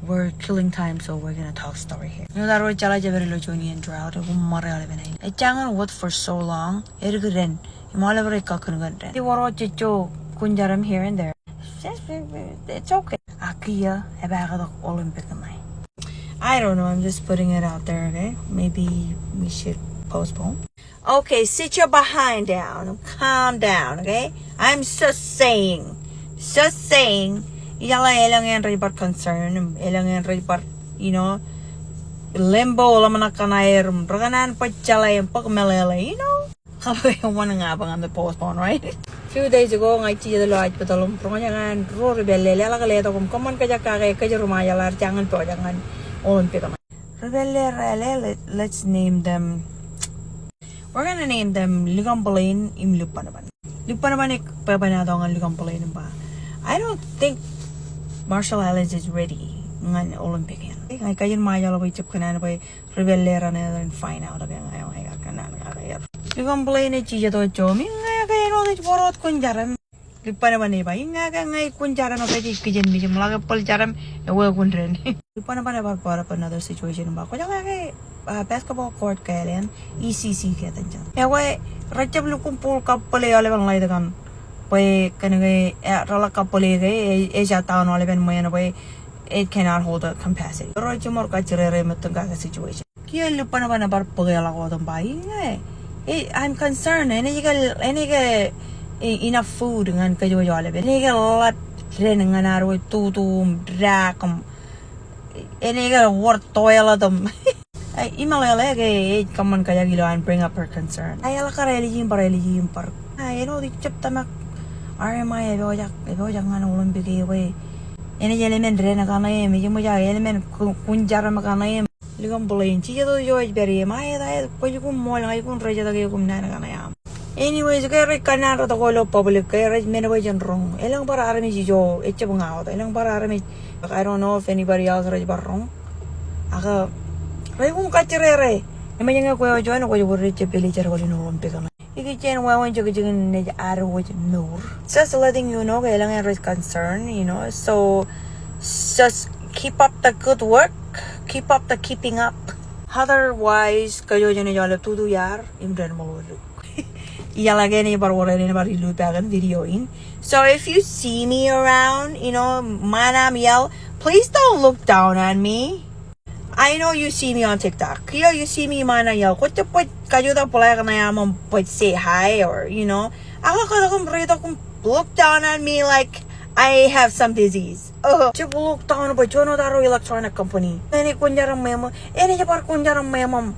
we're killing time, so we're gonna talk story here. You know that road chala jabere lo joni and drought. Mare ale benai. E jangan what for so long. Ergren. Imala bere kakun gandren. Di waro chicho kunjaram here and there. It's okay. Akia ebaga Olympic mai. I don't know. I'm just putting it out there. Okay. Maybe we should postpone. Okay, sit your behind down. Calm down. Okay. I'm just saying. Yala elang en report concern, elang en report, you know, limbo laman kanair, raganan pachala en pagmelele, you know. Kapag yung one nga bang the postpone, right? Few days ago, ngai chi the light patalom, pronganyan ro rebelle, la kaleto kum common kaja kage kaja rumaya lar jangan to jangan Olympic. Rebelle, let's name them. We're gonna name them Ligampalain im Lupanaban. Lupanaban ik pabanado ang Ligampalain ba. I don't think marshallese is ready ngan Olympic yan. Ay kayon maya lo chip kanan bay rebellera na and find out again ay kanan kaya. Ligampalain ni chija to chomi nga kaya no de borot kunjaram. Lipana ba ni ba nga ngai kunjaram no kaya kijen mi mulaga pal jaram e wo kunren. Lipana ba na para another situation ba ko kaya basketball court kaya yan ECC kaya tan jan. Ya way rachab lu kumpul kapale ale bang lai dagan. Pues kanagay rala kapole gay Asia town wala ben moyana boy it cannot hold the capacity. Pero chumor ka chirere matanga situation. Kaya lupa na ba na bar pagala ko tong bayi I'm concerned eniga enough food ngan kayo wala ben. Eniga lat ren ngan aro tutum drakom. Eniga war toilet dom. Ay imalala gay kaman kaya gilo and bring up her concern. Ay ala karelihin par. Ay no di chap tamak RMI ebo jangan Olympic way. Ini element rena kana em, mo ja element kunjara makana em. Ligam bolain chi to jo beri mai da ko ju kum mol ngai kun reja da ge kum na kana ya. Anyways, kay re kana ro to ko lo public kay re men way jan wrong. Elang para army ji jo eche bunga ta. Elang para army I don't know if anybody else re bar wrong. Aga re kum ka chire. Emang ko jo no ko ju re che peli char ko no Olympic kana. Ikichen wawan jigin ne aro with nur. Just letting you know kailangan is concern, you know. So just keep up the good work, keep up the keeping up. Otherwise, kayo jene jale tudu yar imren mo lu. Iyalagay ni barwara ni barilu bagan video in. So if you see me around, you know, manam yell, please don't look down on me. I know you see me on TikTok. You see me mana yell. What the point? Kayo da pala ka na yaman pwede say hi or you know. Ako kada kung rito kung look down on me like I have some disease. Oh, look down ba? Jono daro electronic company. Eni kunjarang memo. Eni japar kunjarang memo.